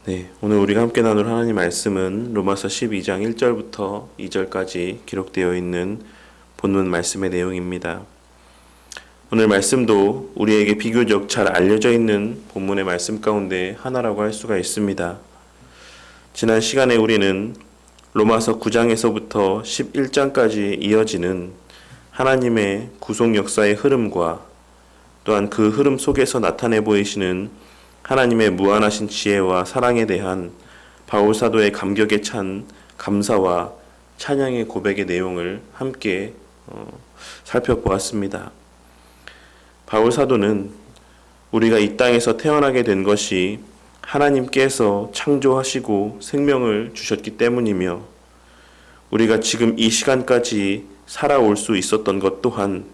네, 오늘 우리가 함께 나눌 하나님 말씀은 로마서 12장 1절부터 2절까지 기록되어 있는 본문 말씀의 내용입니다. 오늘 말씀도 우리에게 비교적 잘 알려져 있는 본문의 말씀 가운데 하나라고 할 수가 있습니다. 지난 시간에 우리는 로마서 9장에서부터 11장까지 이어지는 하나님의 구속 역사의 흐름과 또한 그 흐름 속에서 나타내 보이시는 하나님의 무한하신 지혜와 사랑에 대한 바울 사도의 감격에 찬 감사와 찬양의 고백의 내용을 함께 살펴보았습니다. 바울 사도는 우리가 이 땅에서 태어나게 된 것이 하나님께서 창조하시고 생명을 주셨기 때문이며 우리가 지금 이 시간까지 살아올 수 있었던 것 또한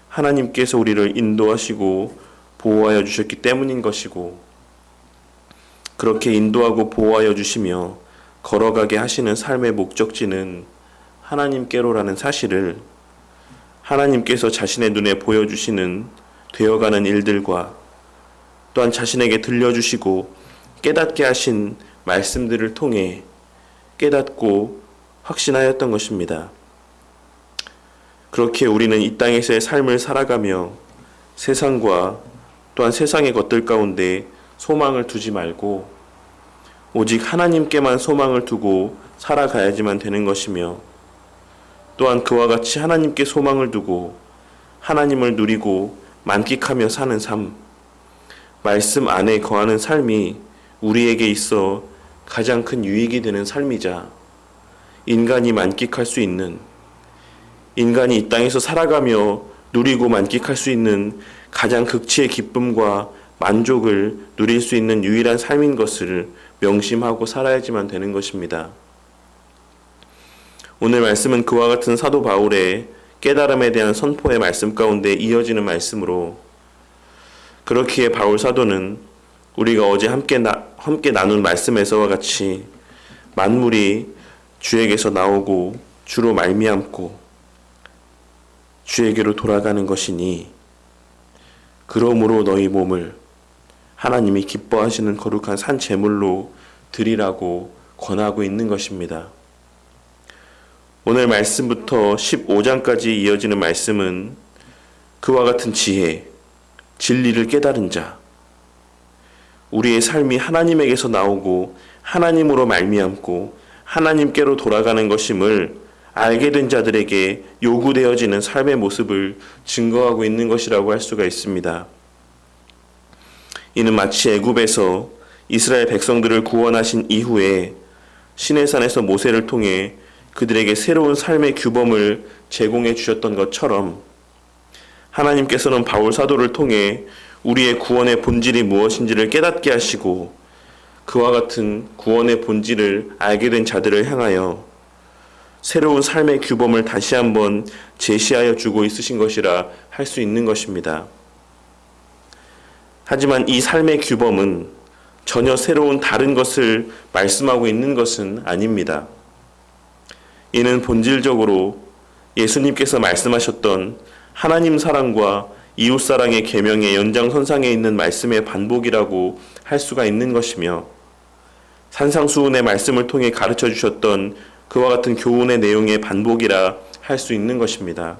하나님께서 우리를 인도하시고 보호하여 주셨기 때문인 것이고 그렇게 인도하고 보호하여 주시며 걸어가게 하시는 삶의 목적지는 하나님께로라는 사실을 하나님께서 자신의 눈에 보여주시는 되어가는 일들과 또한 자신에게 들려주시고 깨닫게 하신 말씀들을 통해 깨닫고 확신하였던 것입니다. 그렇게 우리는 이 땅에서의 삶을 살아가며 세상과 또한 세상의 것들 가운데 소망을 두지 말고 오직 하나님께만 소망을 두고 살아가야지만 되는 것이며 또한 그와 같이 하나님께 소망을 두고 하나님을 누리고 만끽하며 사는 삶, 말씀 안에 거하는 삶이 우리에게 있어 가장 큰 유익이 되는 삶이자 인간이 만끽할 수 있는, 인간이 이 땅에서 살아가며 누리고 만끽할 수 있는 가장 극치의 기쁨과 만족을 누릴 수 있는 유일한 삶인 것을 명심하고 살아야지만 되는 것입니다. 오늘 말씀은 그와 같은 사도 바울의 깨달음에 대한 선포의 말씀 가운데 이어지는 말씀으로 그렇기에 바울 사도는 우리가 어제 함께 나눈 말씀에서와 같이 만물이 주에게서 나오고 주로 말미암고 주에게로 돌아가는 것이니 그러므로 너희 몸을 하나님이 기뻐하시는 거룩한 산 제물로 드리라고 권하고 있는 것입니다. 오늘 말씀부터 15장까지 이어지는 말씀은 그와 같은 지혜, 진리를 깨달은 자, 우리의 삶이 하나님에게서 나오고 하나님으로 말미암고 하나님께로 돌아가는 것임을 알게 된 자들에게 요구되어지는 삶의 모습을 증거하고 있는 것이라고 할 수가 있습니다. 이는 마치 애굽에서 이스라엘 백성들을 구원하신 이후에 시내산에서 모세를 통해 그들에게 새로운 삶의 규범을 제공해 주셨던 것처럼 하나님께서는 바울 사도를 통해 우리의 구원의 본질이 무엇인지를 깨닫게 하시고 그와 같은 구원의 본질을 알게 된 자들을 향하여 새로운 삶의 규범을 다시 한번 제시하여 주고 있으신 것이라 할 수 있는 것입니다. 하지만 이 삶의 규범은 전혀 새로운 다른 것을 말씀하고 있는 것은 아닙니다. 이는 본질적으로 예수님께서 말씀하셨던 하나님 사랑과 이웃 사랑의 계명의 연장선상에 있는 말씀의 반복이라고 할 수가 있는 것이며 산상수훈의 말씀을 통해 가르쳐 주셨던 그와 같은 교훈의 내용의 반복이라 할 수 있는 것입니다.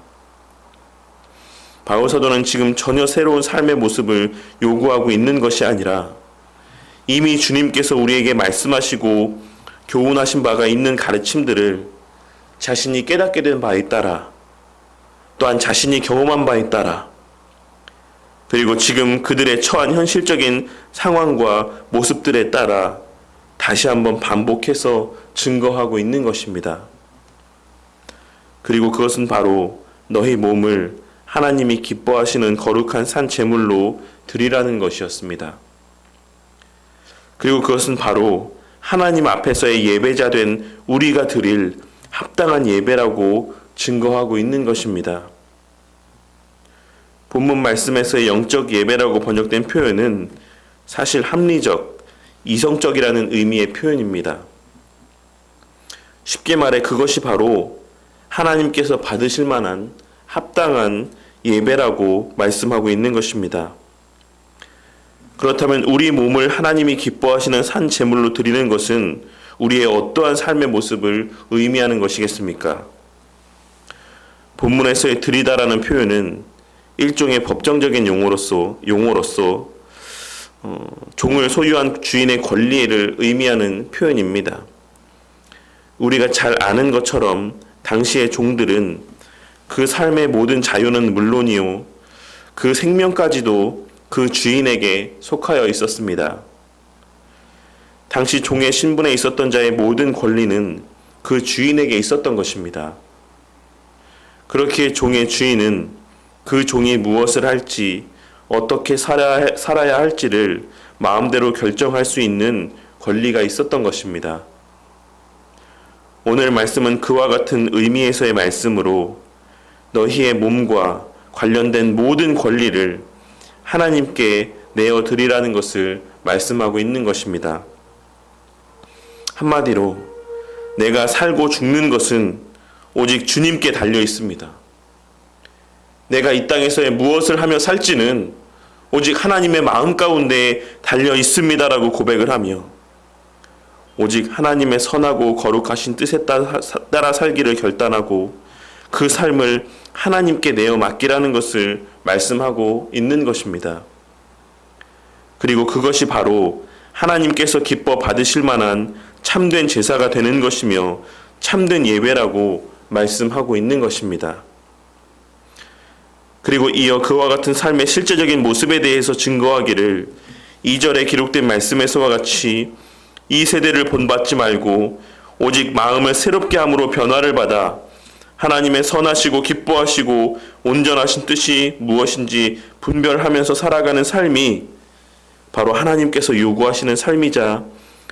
바울 사도는 지금 전혀 새로운 삶의 모습을 요구하고 있는 것이 아니라 이미 주님께서 우리에게 말씀하시고 교훈하신 바가 있는 가르침들을 자신이 깨닫게 된 바에 따라 또한 자신이 경험한 바에 따라 그리고 지금 그들의 처한 현실적인 상황과 모습들에 따라 다시 한번 반복해서 증거하고 있는 것입니다. 그리고 그것은 바로 너희 몸을 하나님이 기뻐하시는 거룩한 산 제물로 드리라는 것이었습니다. 그리고 그것은 바로 하나님 앞에서의 예배자 된 우리가 드릴 합당한 예배라고 증거하고 있는 것입니다. 본문 말씀에서의 영적 예배라고 번역된 표현은 사실 합리적, 이성적이라는 의미의 표현입니다. 쉽게 말해 그것이 바로 하나님께서 받으실 만한 합당한 예배라고 말씀하고 있는 것입니다. 그렇다면 우리 몸을 하나님이 기뻐하시는 산 제물로 드리는 것은 우리의 어떠한 삶의 모습을 의미하는 것이겠습니까? 본문에서의 드리다라는 표현은 일종의 법정적인 용어로서 종을 소유한 주인의 권리를 의미하는 표현입니다. 우리가 잘 아는 것처럼 당시의 종들은 그 삶의 모든 자유는 물론이요, 그 생명까지도 그 주인에게 속하여 있었습니다. 당시 종의 신분에 있었던 자의 모든 권리는 그 주인에게 있었던 것입니다. 그렇기에 종의 주인은 그 종이 무엇을 할지, 어떻게 살아야 할지를 마음대로 결정할 수 있는 권리가 있었던 것입니다. 오늘 말씀은 그와 같은 의미에서의 말씀으로 너희의 몸과 관련된 모든 권리를 하나님께 내어드리라는 것을 말씀하고 있는 것입니다. 한마디로 내가 살고 죽는 것은 오직 주님께 달려 있습니다. 내가 이 땅에서의 무엇을 하며 살지는 오직 하나님의 마음 가운데 달려 있습니다라고 고백을 하며 오직 하나님의 선하고 거룩하신 뜻에 따라 살기를 결단하고 그 삶을 하나님께 내어 맡기라는 것을 말씀하고 있는 것입니다. 그리고 그것이 바로 하나님께서 기뻐 받으실 만한 참된 제사가 되는 것이며 참된 예배라고 말씀하고 있는 것입니다. 그리고 이어 그와 같은 삶의 실제적인 모습에 대해서 증거하기를 2절에 기록된 말씀에서와 같이 이 세대를 본받지 말고 오직 마음을 새롭게 함으로 변화를 받아 하나님의 선하시고 기뻐하시고 온전하신 뜻이 무엇인지 분별하면서 살아가는 삶이 바로 하나님께서 요구하시는 삶이자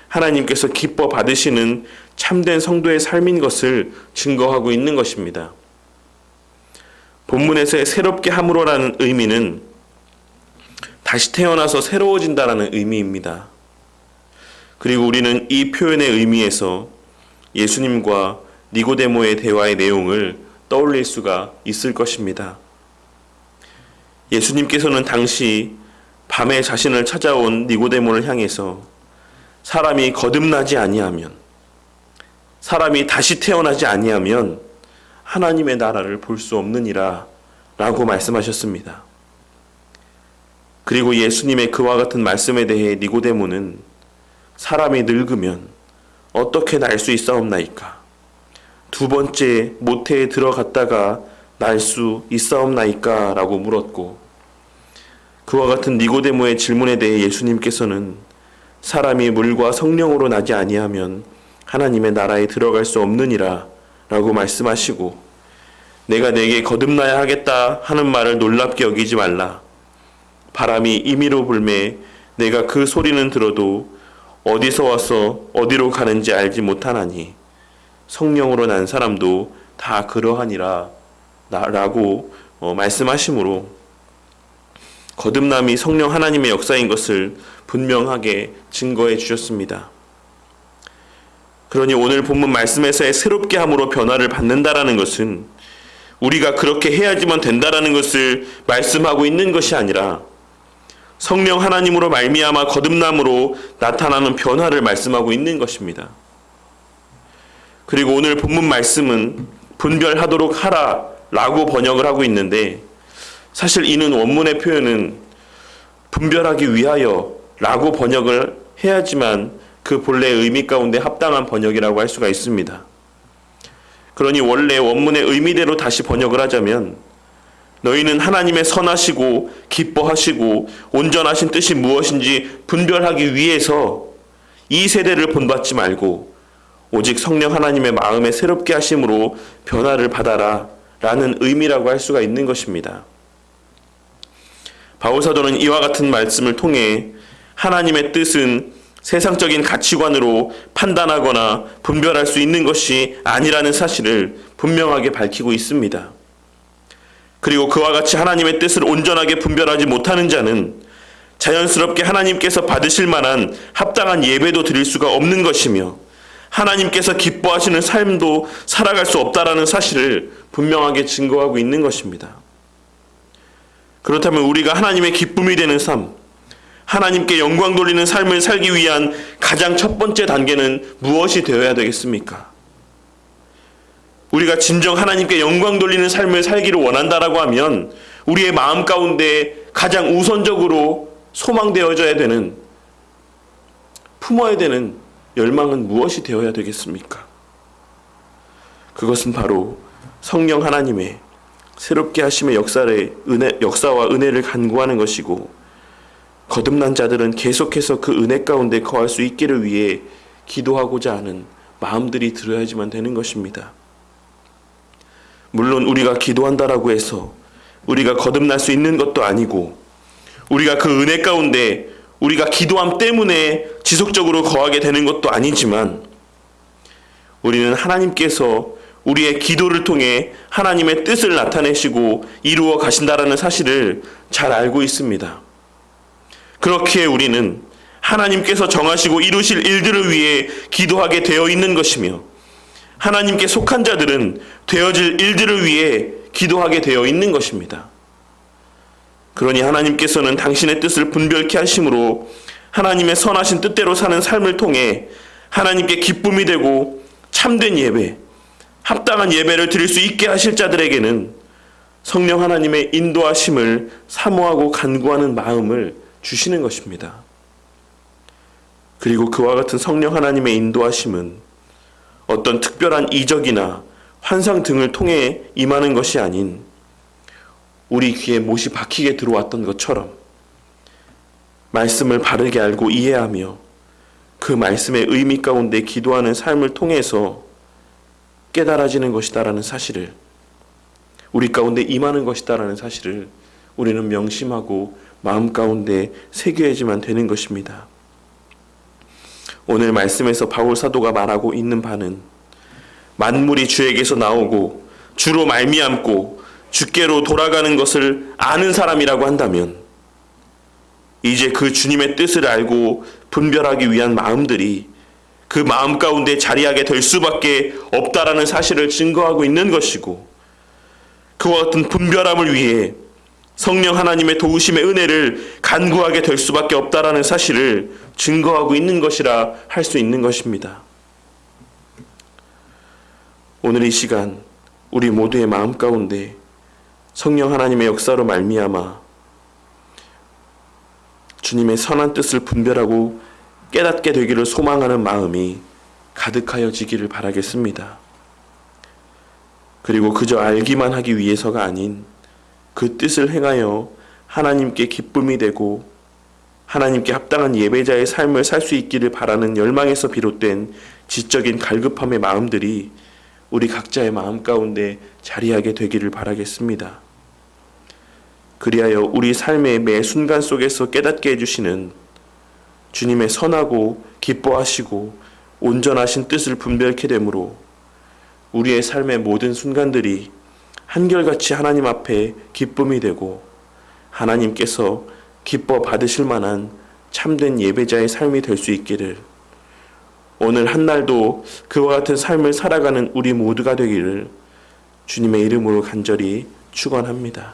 하나님께서 기뻐 받으시는 참된 성도의 삶인 것을 증거하고 있는 것입니다. 본문에서의 새롭게 함으로라는 의미는 다시 태어나서 새로워진다라는 의미입니다. 그리고 우리는 이 표현의 의미에서 예수님과 니고데모의 대화의 내용을 떠올릴 수가 있을 것입니다. 예수님께서는 당시 밤에 자신을 찾아온 니고데모를 향해서 사람이 거듭나지 아니하면, 사람이 다시 태어나지 아니하면 하나님의 나라를 볼 수 없느니라 라고 말씀하셨습니다. 그리고 예수님의 그와 같은 말씀에 대해 니고데모는 사람이 늙으면 어떻게 날 수 있사옵나이까? 두 번째 모태에 들어갔다가 날 수 있사옵나이까? 라고 물었고, 그와 같은 니고데모의 질문에 대해 예수님께서는 사람이 물과 성령으로 나지 아니하면 하나님의 나라에 들어갈 수 없느니라 라고 말씀하시고, 내가 내게 거듭나야 하겠다 하는 말을 놀랍게 여기지 말라. 바람이 임의로 불매 내가 그 소리는 들어도 어디서 와서 어디로 가는지 알지 못하나니 성령으로 난 사람도 다 그러하니라 라고 말씀하시므로 거듭남이 성령 하나님의 역사인 것을 분명하게 증거해 주셨습니다. 그러니 오늘 본문 말씀에서의 새롭게 함으로 변화를 받는다라는 것은 우리가 그렇게 해야지만 된다라는 것을 말씀하고 있는 것이 아니라 성령 하나님으로 말미암아 거듭남으로 나타나는 변화를 말씀하고 있는 것입니다. 그리고 오늘 본문 말씀은 분별하도록 하라 라고 번역을 하고 있는데, 사실 이는 원문의 표현은 분별하기 위하여 라고 번역을 해야지만 그 본래의 의미 가운데 합당한 번역이라고 할 수가 있습니다. 그러니 원래 원문의 의미대로 다시 번역을 하자면 너희는 하나님의 선하시고 기뻐하시고 온전하신 뜻이 무엇인지 분별하기 위해서 이 세대를 본받지 말고 오직 성령 하나님의 마음에 새롭게 하심으로 변화를 받아라 라는 의미라고 할 수가 있는 것입니다. 바울사도는 이와 같은 말씀을 통해 하나님의 뜻은 세상적인 가치관으로 판단하거나 분별할 수 있는 것이 아니라는 사실을 분명하게 밝히고 있습니다. 그리고 그와 같이 하나님의 뜻을 온전하게 분별하지 못하는 자는 자연스럽게 하나님께서 받으실 만한 합당한 예배도 드릴 수가 없는 것이며 하나님께서 기뻐하시는 삶도 살아갈 수 없다라는 사실을 분명하게 증거하고 있는 것입니다. 그렇다면 우리가 하나님의 기쁨이 되는 삶, 하나님께 영광 돌리는 삶을 살기 위한 가장 첫 번째 단계는 무엇이 되어야 되겠습니까? 우리가 진정 하나님께 영광 돌리는 삶을 살기를 원한다라고 하면 우리의 마음 가운데 가장 우선적으로 소망되어져야 되는, 품어야 되는 열망은 무엇이 되어야 되겠습니까? 그것은 바로 성령 하나님의 새롭게 하심의 역사와 은혜를 간구하는 것이고, 거듭난 자들은 계속해서 그 은혜 가운데 거할 수 있기를 위해 기도하고자 하는 마음들이 들어야지만 되는 것입니다. 물론 우리가 기도한다라고 해서 우리가 거듭날 수 있는 것도 아니고, 우리가 그 은혜 가운데 우리가 기도함 때문에 지속적으로 거하게 되는 것도 아니지만, 우리는 하나님께서 우리의 기도를 통해 하나님의 뜻을 나타내시고 이루어 가신다라는 사실을 잘 알고 있습니다. 그렇기에 우리는 하나님께서 정하시고 이루실 일들을 위해 기도하게 되어 있는 것이며, 하나님께 속한 자들은 되어질 일들을 위해 기도하게 되어 있는 것입니다. 그러니 하나님께서는 당신의 뜻을 분별케 하심으로 하나님의 선하신 뜻대로 사는 삶을 통해 하나님께 기쁨이 되고 참된 예배, 합당한 예배를 드릴 수 있게 하실 자들에게는 성령 하나님의 인도하심을 사모하고 간구하는 마음을 주시는 것입니다. 그리고 그와 같은 성령 하나님의 인도하심은 어떤 특별한 이적이나 환상 등을 통해 임하는 것이 아닌, 우리 귀에 못이 박히게 들어왔던 것처럼 말씀을 바르게 알고 이해하며 그 말씀의 의미 가운데 기도하는 삶을 통해서 깨달아지는 것이다라는 사실을, 우리 가운데 임하는 것이다라는 사실을 우리는 명심하고 마음 가운데 새겨야지만 되는 것입니다. 오늘 말씀에서 바울 사도가 말하고 있는 바는 만물이 주에게서 나오고 주로 말미암고 주께로 돌아가는 것을 아는 사람이라고 한다면, 이제 그 주님의 뜻을 알고 분별하기 위한 마음들이 그 마음 가운데 자리하게 될 수밖에 없다라는 사실을 증거하고 있는 것이고, 그와 같은 분별함을 위해 성령 하나님의 도우심의 은혜를 간구하게 될 수밖에 없다라는 사실을 증거하고 있는 것이라 할 수 있는 것입니다. 오늘 이 시간 우리 모두의 마음 가운데 성령 하나님의 역사로 말미암아 주님의 선한 뜻을 분별하고 깨닫게 되기를 소망하는 마음이 가득하여지기를 바라겠습니다. 그리고 그저 알기만 하기 위해서가 아닌 그 뜻을 행하여 하나님께 기쁨이 되고 하나님께 합당한 예배자의 삶을 살 수 있기를 바라는 열망에서 비롯된 지적인 갈급함의 마음들이 우리 각자의 마음 가운데 자리하게 되기를 바라겠습니다. 그리하여 우리 삶의 매 순간 속에서 깨닫게 해주시는 주님의 선하고 기뻐하시고 온전하신 뜻을 분별케 되므로 우리의 삶의 모든 순간들이 한결같이 하나님 앞에 기쁨이 되고 하나님께서 기뻐 받으실 만한 참된 예배자의 삶이 될 수 있기를, 오늘 한날도 그와 같은 삶을 살아가는 우리 모두가 되기를 주님의 이름으로 간절히 축원합니다.